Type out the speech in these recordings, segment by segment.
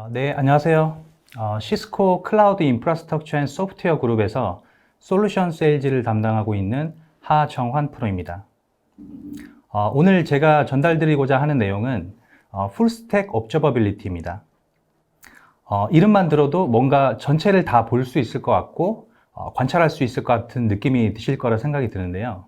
네, 안녕하세요. 시스코 클라우드 인프라스트럭처 앤 소프트웨어 그룹에서 솔루션 세일즈를 담당하고 있는 하정환 프로입니다. 오늘 제가 전달드리고자 하는 내용은 풀스택 옵저버빌리티입니다. 이름만 들어도 뭔가 전체를 다 볼 수 있을 것 같고 관찰할 수 있을 것 같은 느낌이 드실 거라 생각이 드는데요.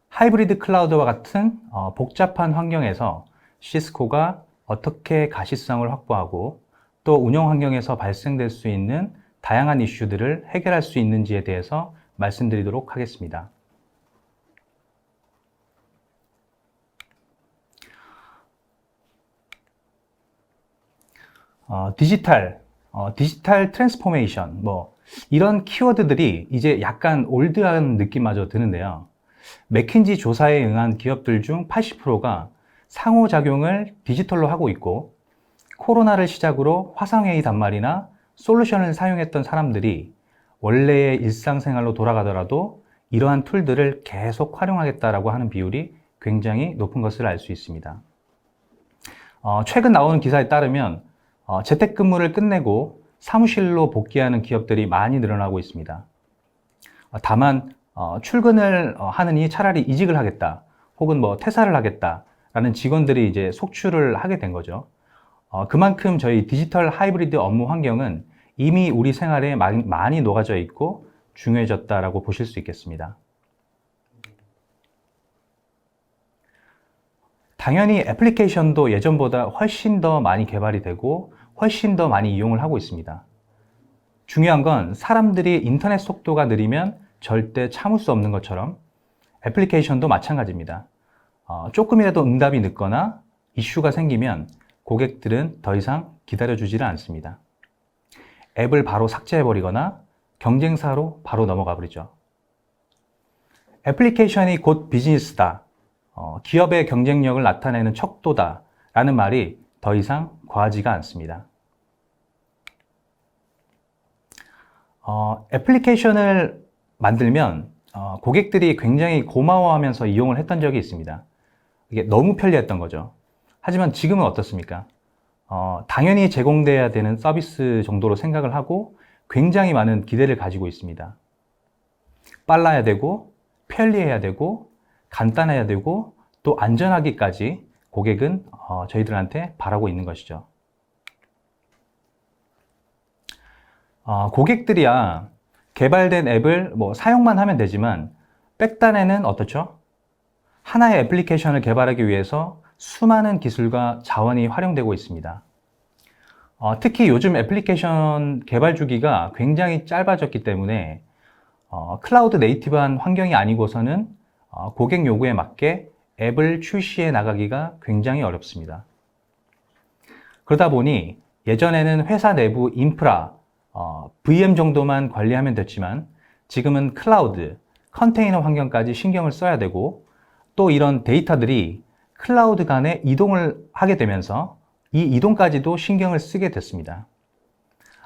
하이브리드 클라우드와 같은 복잡한 환경에서 시스코가 어떻게 가시성을 확보하고 또 운영 환경에서 발생될 수 있는 다양한 이슈들을 해결할 수 있는지에 대해서 말씀드리도록 하겠습니다. 디지털 트랜스포메이션, 이런 키워드들이 이제 약간 올드한 느낌마저 드는데요. 맥킨지 조사에 응한 기업들 중 80%가 상호작용을 디지털로 하고 있고, 코로나를 시작으로 화상회의 단말이나 솔루션을 사용했던 사람들이 원래의 일상생활로 돌아가더라도 이러한 툴들을 계속 활용하겠다라고 하는 비율이 굉장히 높은 것을 알 수 있습니다. 최근 나오는 기사에 따르면 재택근무를 끝내고 사무실로 복귀하는 기업들이 많이 늘어나고 있습니다. 다만 출근을 하느니 차라리 이직을 하겠다, 혹은 퇴사를 하겠다라는 직원들이 이제 속출을 하게 된 거죠. 그만큼 저희 디지털 하이브리드 업무 환경은 이미 우리 생활에 많이 녹아져 있고 중요해졌다라고 보실 수 있겠습니다. 당연히 애플리케이션도 예전보다 훨씬 더 많이 개발이 되고 훨씬 더 많이 이용을 하고 있습니다. 중요한 건 사람들이 인터넷 속도가 느리면 절대 참을 수 없는 것처럼 애플리케이션도 마찬가지입니다. 조금이라도 응답이 늦거나 이슈가 생기면 고객들은 더 이상 기다려주지를 않습니다. 앱을 바로 삭제해버리거나 경쟁사로 바로 넘어가 버리죠. 애플리케이션이 곧 비즈니스다, 기업의 경쟁력을 나타내는 척도다 라는 말이 더 이상 과하지가 않습니다. 애플리케이션을 만들면 고객들이 굉장히 고마워하면서 이용을 했던 적이 있습니다. 이게 너무 편리했던 거죠. 하지만 지금은 어떻습니까? 당연히 제공돼야 되는 서비스 정도로 생각을 하고 굉장히 많은 기대를 가지고 있습니다. 빨라야 되고 편리해야 되고 간단해야 되고 또 안전하기까지 고객은 저희들한테 바라고 있는 것이죠. 고객들이야 개발된 앱을 사용만 하면 되지만 백단에는 어떻죠? 하나의 애플리케이션을 개발하기 위해서 수많은 기술과 자원이 활용되고 있습니다. 특히 요즘 애플리케이션 개발 주기가 굉장히 짧아졌기 때문에 클라우드 네이티브한 환경이 아니고서는 고객 요구에 맞게 앱을 출시해 나가기가 굉장히 어렵습니다. 그러다 보니 예전에는 회사 내부 인프라, VM 정도만 관리하면 됐지만 지금은 클라우드, 컨테이너 환경까지 신경을 써야 되고 또 이런 데이터들이 클라우드 간에 이동을 하게 되면서 이 이동까지도 신경을 쓰게 됐습니다.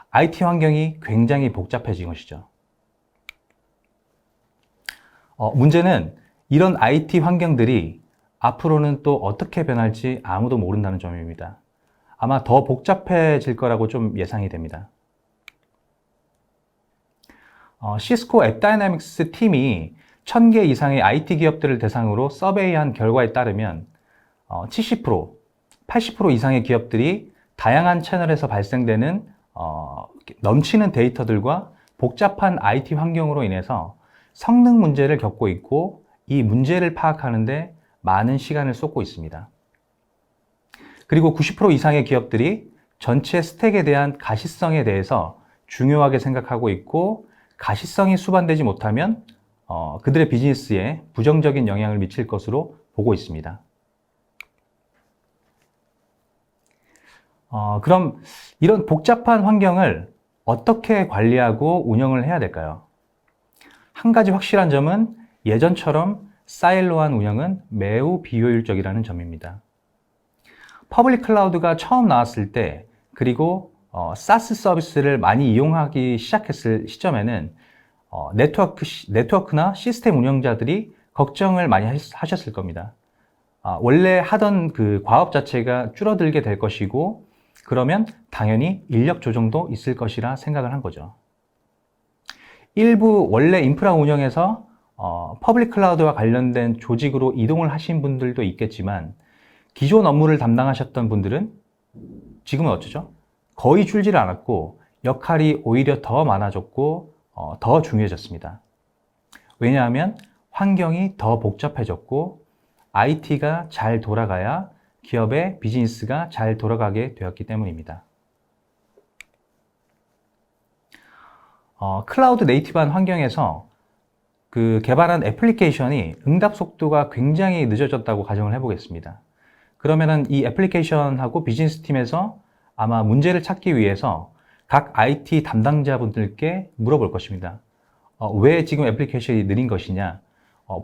IT 환경이 굉장히 복잡해진 것이죠. 문제는 이런 IT 환경들이 앞으로는 또 어떻게 변할지 아무도 모른다는 점입니다. 아마 더 복잡해질 거라고 좀 예상이 됩니다. 시스코 앱다이내믹스 팀이 1000개 이상의 IT 기업들을 대상으로 서베이한 결과에 따르면 70%, 80% 이상의 기업들이 다양한 채널에서 발생되는 넘치는 데이터들과 복잡한 IT 환경으로 인해서 성능 문제를 겪고 있고 이 문제를 파악하는데 많은 시간을 쏟고 있습니다. 그리고 90% 이상의 기업들이 전체 스택에 대한 가시성에 대해서 중요하게 생각하고 있고 가시성이 수반되지 못하면 그들의 비즈니스에 부정적인 영향을 미칠 것으로 보고 있습니다. 그럼 이런 복잡한 환경을 어떻게 관리하고 운영을 해야 될까요? 한 가지 확실한 점은 예전처럼 사일로한 운영은 매우 비효율적이라는 점입니다. 퍼블릭 클라우드가 처음 나왔을 때 그리고 사스 서비스를 많이 이용하기 시작했을 시점에는 네트워크나 시스템 운영자들이 걱정을 많이 하셨을 겁니다. 원래 하던 그 과업 자체가 줄어들게 될 것이고 그러면 당연히 인력 조정도 있을 것이라 생각을 한 거죠. 일부 원래 인프라 운영에서 퍼블릭 클라우드와 관련된 조직으로 이동을 하신 분들도 있겠지만 기존 업무를 담당하셨던 분들은 지금은 어쩌죠? 거의 줄지를 않았고 역할이 오히려 더 많아졌고 더 중요해졌습니다. 왜냐하면 환경이 더 복잡해졌고 IT가 잘 돌아가야 기업의 비즈니스가 잘 돌아가게 되었기 때문입니다. 클라우드 네이티브한 환경에서 그 개발한 애플리케이션이 응답 속도가 굉장히 늦어졌다고 가정을 해보겠습니다. 그러면은 이 애플리케이션하고 비즈니스 팀에서 아마 문제를 찾기 위해서 각 IT 담당자분들께 물어볼 것입니다. 왜 지금 애플리케이션이 느린 것이냐?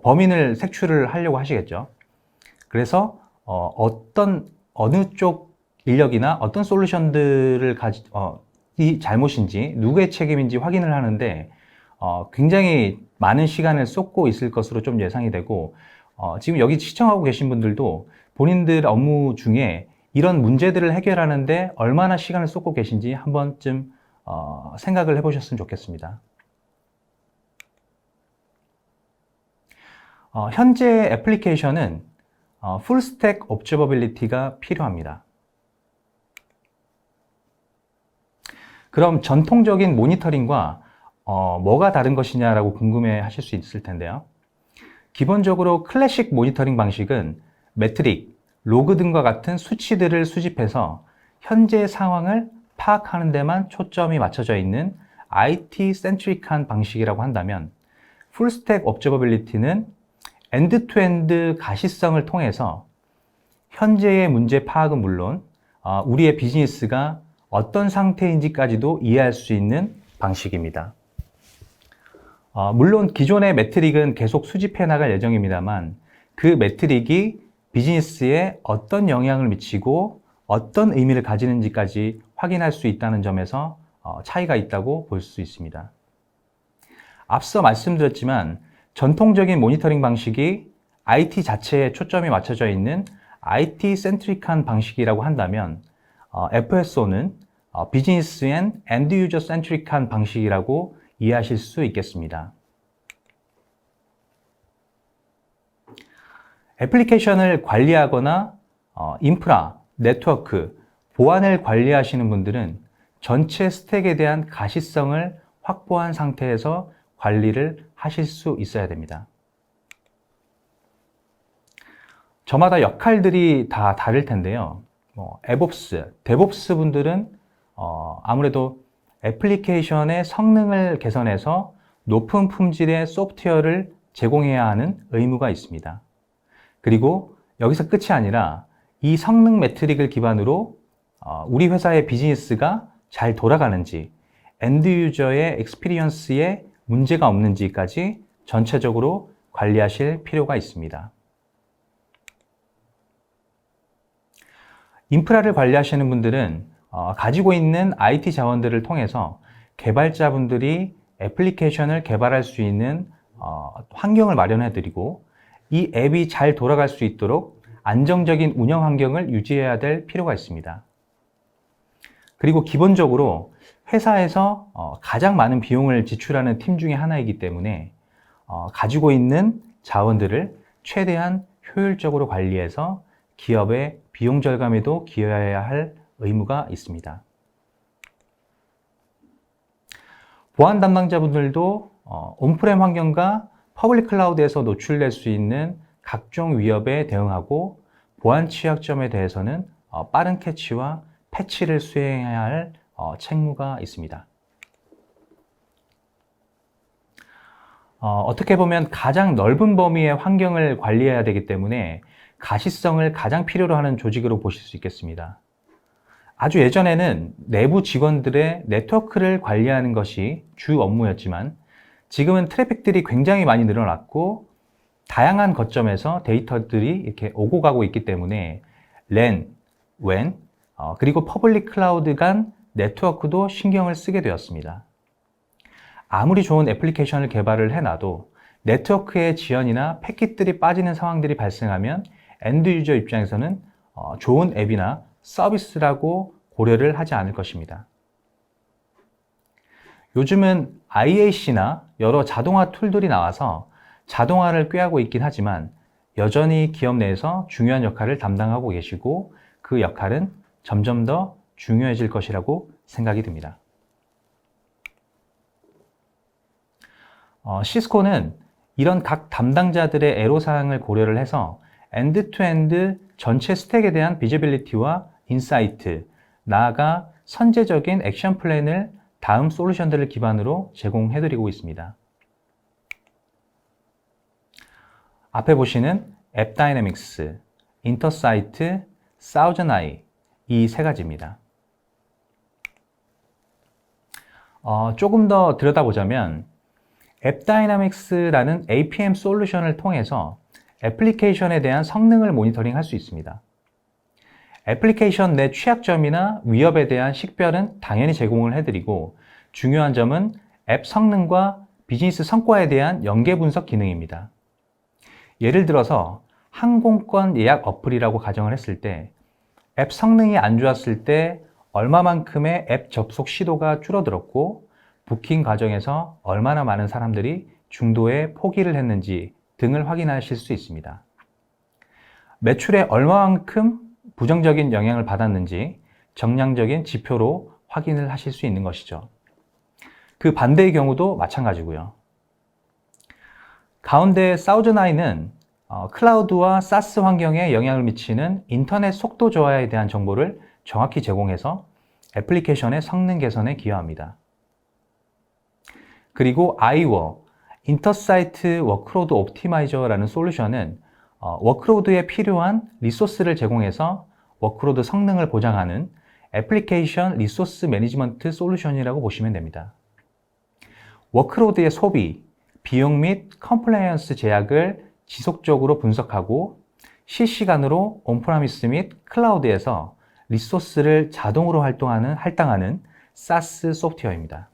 범인을 색출을 하려고 하시겠죠. 그래서 어느 쪽 인력이나 어떤 솔루션들을 이 잘못인지 누구의 책임인지 확인을 하는데 굉장히 많은 시간을 쏟고 있을 것으로 좀 예상이 되고 지금 여기 시청하고 계신 분들도 본인들 업무 중에 이런 문제들을 해결하는데 얼마나 시간을 쏟고 계신지 한 번쯤 생각을 해보셨으면 좋겠습니다. 현재 애플리케이션은 풀스택 옵저버빌리티가 필요합니다. 그럼 전통적인 모니터링과 뭐가 다른 것이냐라고 궁금해 하실 수 있을 텐데요. 기본적으로 클래식 모니터링 방식은 매트릭, 로그 등과 같은 수치들을 수집해서 현재 상황을 파악하는 데만 초점이 맞춰져 있는 IT 센트릭한 방식이라고 한다면 풀스택 옵저버빌리티는 엔드-투-엔드 가시성을 통해서 현재의 문제 파악은 물론 우리의 비즈니스가 어떤 상태인지까지도 이해할 수 있는 방식입니다. 물론 기존의 매트릭은 계속 수집해 나갈 예정입니다만 그 매트릭이 비즈니스에 어떤 영향을 미치고 어떤 의미를 가지는지까지 확인할 수 있다는 점에서 차이가 있다고 볼 수 있습니다. 앞서 말씀드렸지만 전통적인 모니터링 방식이 IT 자체에 초점이 맞춰져 있는 IT 센트릭한 방식이라고 한다면 FSO는 비즈니스 앤 엔드 유저 센트릭한 방식이라고 이해하실 수 있겠습니다. 애플리케이션을 관리하거나 인프라, 네트워크, 보안을 관리하시는 분들은 전체 스택에 대한 가시성을 확보한 상태에서 관리를 하실 수 있어야 됩니다. 저마다 역할들이 다 다를 텐데요. 에봅스, 데봅스 분들은 아무래도 애플리케이션의 성능을 개선해서 높은 품질의 소프트웨어를 제공해야 하는 의무가 있습니다. 그리고 여기서 끝이 아니라 이 성능 매트릭을 기반으로 우리 회사의 비즈니스가 잘 돌아가는지, 엔드 유저의 익스피리언스에 문제가 없는지까지 전체적으로 관리하실 필요가 있습니다. 인프라를 관리하시는 분들은 가지고 있는 IT 자원들을 통해서 개발자분들이 애플리케이션을 개발할 수 있는 환경을 마련해 드리고 이 앱이 잘 돌아갈 수 있도록 안정적인 운영 환경을 유지해야 될 필요가 있습니다. 그리고 기본적으로 회사에서 가장 많은 비용을 지출하는 팀 중에 하나이기 때문에 가지고 있는 자원들을 최대한 효율적으로 관리해서 기업의 비용 절감에도 기여해야 할 의무가 있습니다. 보안 담당자분들도 온프렘 환경과 퍼블릭 클라우드에서 노출될 수 있는 각종 위협에 대응하고 보안 취약점에 대해서는 빠른 캐치와 패치를 수행해야 할 책무가 있습니다. 어떻게 보면 가장 넓은 범위의 환경을 관리해야 되기 때문에 가시성을 가장 필요로 하는 조직으로 보실 수 있겠습니다. 아주 예전에는 내부 직원들의 네트워크를 관리하는 것이 주 업무였지만 지금은 트래픽들이 굉장히 많이 늘어났고 다양한 거점에서 데이터들이 이렇게 오고 가고 있기 때문에 LAN, WAN, 그리고 퍼블릭 클라우드 간 네트워크도 신경을 쓰게 되었습니다. 아무리 좋은 애플리케이션을 개발을 해놔도 네트워크의 지연이나 패킷들이 빠지는 상황들이 발생하면 엔드 유저 입장에서는 좋은 앱이나 서비스라고 고려를 하지 않을 것입니다. 요즘은 IAC나 여러 자동화 툴들이 나와서 자동화를 꾀하고 있긴 하지만 여전히 기업 내에서 중요한 역할을 담당하고 계시고 그 역할은 점점 더 중요해질 것이라고 생각이 듭니다. 시스코는 이런 각 담당자들의 애로사항을 고려를 해서 엔드-투-엔드 전체 스택에 대한 비저빌리티와 인사이트, 나아가 선제적인 액션 플랜을 다음 솔루션들을 기반으로 제공해드리고 있습니다. 앞에 보시는 앱다이내믹스, 인터사이트, 사우전아이 이 세 가지입니다. 조금 더 들여다보자면 앱다이내믹스라는 APM 솔루션을 통해서 애플리케이션에 대한 성능을 모니터링할 수 있습니다. 애플리케이션 내 취약점이나 위협에 대한 식별은 당연히 제공을 해드리고 중요한 점은 앱 성능과 비즈니스 성과에 대한 연계 분석 기능입니다. 예를 들어서 항공권 예약 어플이라고 가정을 했을 때 앱 성능이 안 좋았을 때 얼마만큼의 앱 접속 시도가 줄어들었고 부킹 과정에서 얼마나 많은 사람들이 중도에 포기를 했는지 등을 확인하실 수 있습니다. 매출에 얼마만큼 부정적인 영향을 받았는지 정량적인 지표로 확인을 하실 수 있는 것이죠. 그 반대의 경우도 마찬가지고요. 가운데 사우전아이는 클라우드와 사스 환경에 영향을 미치는 인터넷 속도 저하에 대한 정보를 정확히 제공해서 애플리케이션의 성능 개선에 기여합니다. 그리고 아이워, 인터사이트 워크로드 옵티마이저라는 솔루션은 워크로드에 필요한 리소스를 제공해서 워크로드 성능을 보장하는 애플리케이션 리소스 매니지먼트 솔루션이라고 보시면 됩니다. 워크로드의 소비, 비용 및 컴플라이언스 제약을 지속적으로 분석하고 실시간으로 온프라미스 및 클라우드에서 리소스를 자동으로 할당하는 사스 소프트웨어입니다.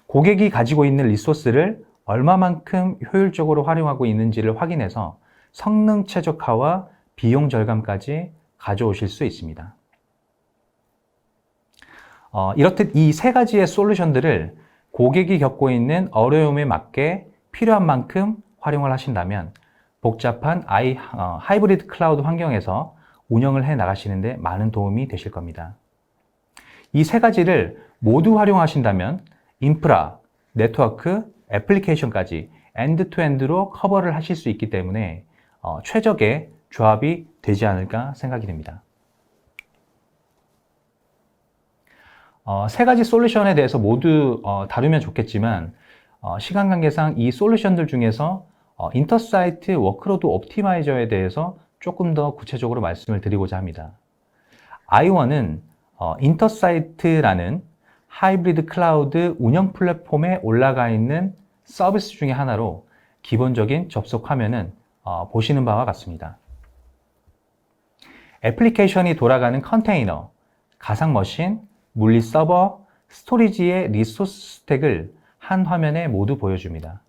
고객이 가지고 있는 리소스를 얼마만큼 효율적으로 활용하고 있는지를 확인해서 성능 최적화와 비용 절감까지 가져오실 수 있습니다. 이렇듯 이 세 가지의 솔루션들을 고객이 겪고 있는 어려움에 맞게 필요한 만큼 활용을 하신다면 복잡한 하이브리드 클라우드 환경에서 운영을 해 나가시는데 많은 도움이 되실 겁니다. 이 세 가지를 모두 활용하신다면 인프라, 네트워크, 애플리케이션까지 엔드-투-엔드로 커버를 하실 수 있기 때문에 최적의 조합이 되지 않을까 생각이 됩니다. 세 가지 솔루션에 대해서 모두 다루면 좋겠지만 시간 관계상 이 솔루션들 중에서 인터사이트 워크로드 옵티마이저에 대해서 조금 더 구체적으로 말씀을 드리고자 합니다. 아이원은 인터사이트라는 하이브리드 클라우드 운영 플랫폼에 올라가 있는 서비스 중에 하나로 기본적인 접속 화면은 보시는 바와 같습니다. 애플리케이션이 돌아가는 컨테이너, 가상 머신, 물리 서버, 스토리지의 리소스 스택을 한 화면에 모두 보여줍니다.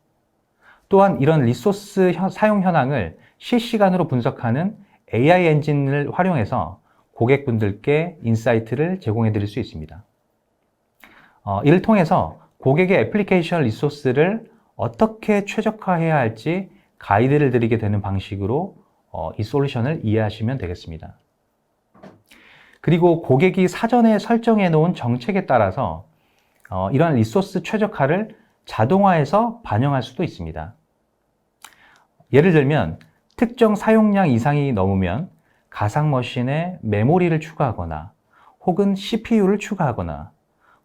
또한 이런 리소스 사용 현황을 실시간으로 분석하는 AI 엔진을 활용해서 고객분들께 인사이트를 제공해 드릴 수 있습니다. 이를 통해서 고객의 애플리케이션 리소스를 어떻게 최적화해야 할지 가이드를 드리게 되는 방식으로 이 솔루션을 이해하시면 되겠습니다. 그리고 고객이 사전에 설정해 놓은 정책에 따라서 이러한 리소스 최적화를 자동화해서 반영할 수도 있습니다. 예를 들면 특정 사용량 이상이 넘으면 가상머신에 메모리를 추가하거나 혹은 CPU를 추가하거나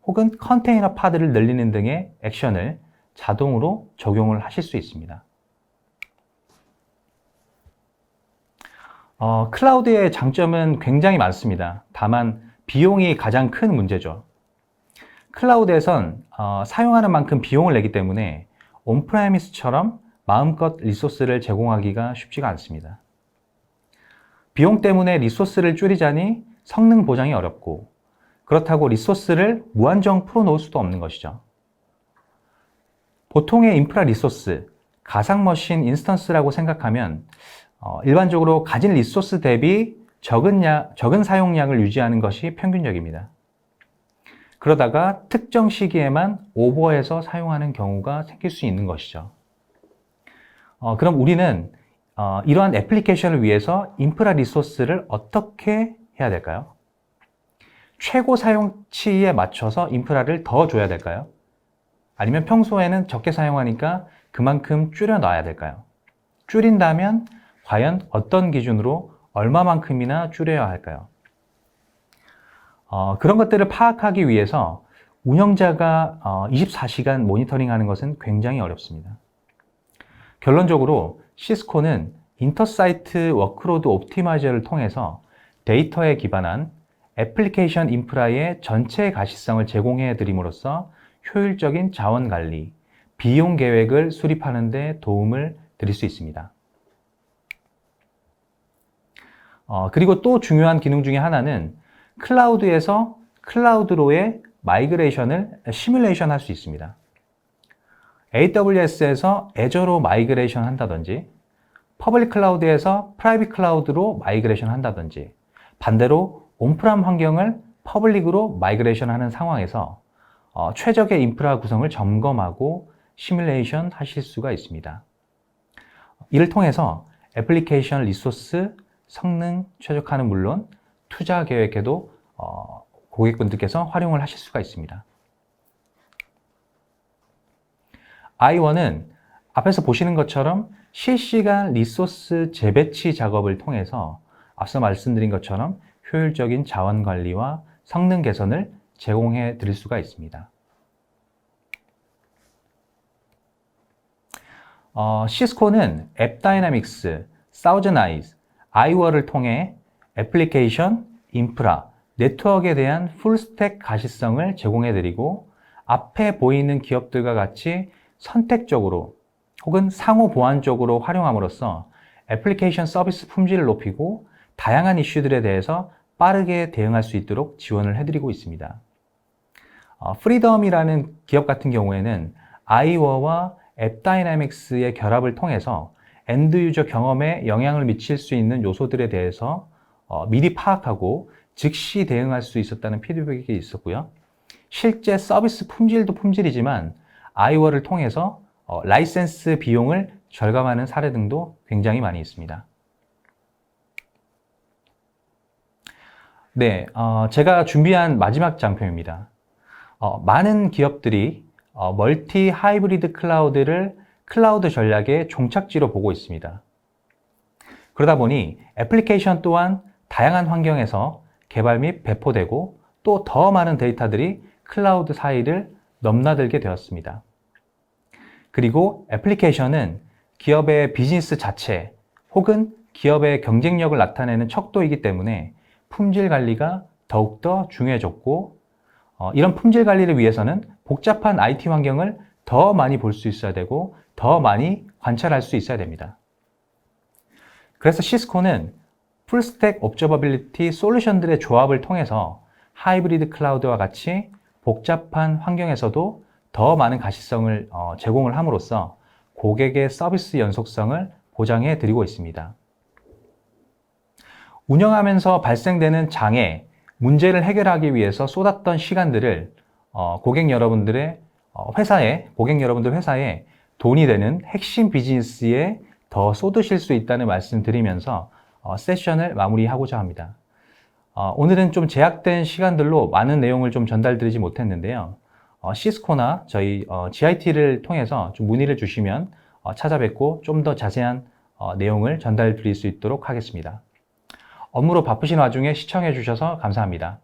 혹은 컨테이너 파드를 늘리는 등의 액션을 자동으로 적용을 하실 수 있습니다. 클라우드의 장점은 굉장히 많습니다. 다만 비용이 가장 큰 문제죠. 클라우드에선 사용하는 만큼 비용을 내기 때문에 온프라미스처럼 마음껏 리소스를 제공하기가 쉽지가 않습니다. 비용 때문에 리소스를 줄이자니 성능 보장이 어렵고 그렇다고 리소스를 무한정 풀어놓을 수도 없는 것이죠. 보통의 인프라 리소스, 가상머신 인스턴스라고 생각하면 일반적으로 가진 리소스 대비 적은 사용량을 유지하는 것이 평균적입니다. 그러다가 특정 시기에만 오버해서 사용하는 경우가 생길 수 있는 것이죠. 그럼 우리는 이러한 애플리케이션을 위해서 인프라 리소스를 어떻게 해야 될까요? 최고 사용치에 맞춰서 인프라를 더 줘야 될까요? 아니면 평소에는 적게 사용하니까 그만큼 줄여 놔야 될까요? 줄인다면 과연 어떤 기준으로 얼마만큼이나 줄여야 할까요? 그런 것들을 파악하기 위해서 운영자가 24시간 모니터링하는 것은 굉장히 어렵습니다. 결론적으로 시스코는 인터사이트 워크로드 옵티마이저를 통해서 데이터에 기반한 애플리케이션 인프라의 전체 가시성을 제공해 드림으로써 효율적인 자원 관리, 비용 계획을 수립하는 데 도움을 드릴 수 있습니다. 그리고 또 중요한 기능 중에 하나는 클라우드에서 클라우드로의 마이그레이션을 시뮬레이션 할 수 있습니다. AWS에서 애저로 마이그레이션 한다든지, 퍼블릭 클라우드에서 프라이빗 클라우드로 마이그레이션 한다든지, 반대로 온프람 환경을 퍼블릭으로 마이그레이션 하는 상황에서 최적의 인프라 구성을 점검하고 시뮬레이션 하실 수가 있습니다. 이를 통해서 애플리케이션 리소스 성능 최적화는 물론 투자 계획에도 고객분들께서 활용을 하실 수가 있습니다. i1은 앞에서 보시는 것처럼 실시간 리소스 재배치 작업을 통해서 앞서 말씀드린 것처럼 효율적인 자원 관리와 성능 개선을 제공해 드릴 수가 있습니다. 시스코는 앱다이나믹스, 사우전아이즈, i1을 통해 애플리케이션, 인프라, 네트워크에 대한 풀스택 가시성을 제공해 드리고 앞에 보이는 기업들과 같이 선택적으로 혹은 상호 보완적으로 활용함으로써 애플리케이션 서비스 품질을 높이고 다양한 이슈들에 대해서 빠르게 대응할 수 있도록 지원을 해드리고 있습니다. 프리덤이라는 기업 같은 경우에는 i1와 앱다이나믹스의 결합을 통해서 엔드 유저 경험에 영향을 미칠 수 있는 요소들에 대해서 미리 파악하고 즉시 대응할 수 있었다는 피드백이 있었고요. 실제 서비스 품질도 품질이지만 i1을 통해서 라이센스 비용을 절감하는 사례 등도 굉장히 많이 있습니다. 네, 제가 준비한 마지막 장표입니다. 많은 기업들이 멀티 하이브리드 클라우드를 클라우드 전략의 종착지로 보고 있습니다. 그러다 보니 애플리케이션 또한 다양한 환경에서 개발 및 배포되고 또 더 많은 데이터들이 클라우드 사이를 넘나들게 되었습니다. 그리고 애플리케이션은 기업의 비즈니스 자체 혹은 기업의 경쟁력을 나타내는 척도이기 때문에 품질 관리가 더욱더 중요해졌고 이런 품질 관리를 위해서는 복잡한 IT 환경을 더 많이 볼 수 있어야 되고 더 많이 관찰할 수 있어야 됩니다. 그래서 시스코는 풀스택 옵저버빌리티 솔루션들의 조합을 통해서 하이브리드 클라우드와 같이 복잡한 환경에서도 더 많은 가시성을 제공을 함으로써 고객의 서비스 연속성을 보장해 드리고 있습니다. 운영하면서 발생되는 장애, 문제를 해결하기 위해서 쏟았던 시간들을 고객 여러분들 회사에 돈이 되는 핵심 비즈니스에 더 쏟으실 수 있다는 말씀 드리면서 세션을 마무리하고자 합니다. 오늘은 좀 제약된 시간들로 많은 내용을 좀 전달드리지 못했는데요. 시스코나 저희 GIT를 통해서 좀 문의를 주시면 찾아뵙고 좀 더 자세한 내용을 전달 드릴 수 있도록 하겠습니다. 업무로 바쁘신 와중에 시청해 주셔서 감사합니다.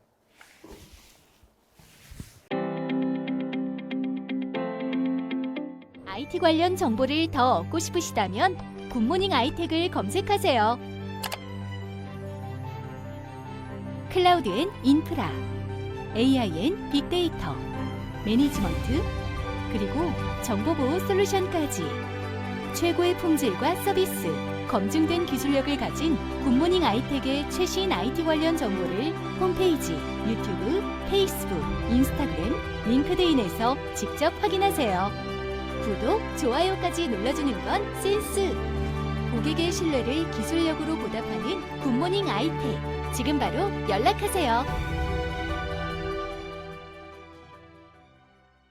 IT 관련 정보를 더 얻고 싶으시다면 굿모닝 아이텍을 검색하세요. 클라우드 앤 인프라, AI 앤 빅데이터, 매니지먼트, 그리고 정보보호 솔루션까지 최고의 품질과 서비스, 검증된 기술력을 가진 굿모닝 아이텍의 최신 IT 관련 정보를 홈페이지, 유튜브, 페이스북, 인스타그램, 링크드인에서 직접 확인하세요. 구독, 좋아요까지 눌러주는 건 센스! 고객의 신뢰를 기술력으로 보답하는 굿모닝 아이텍. 지금 바로 연락하세요.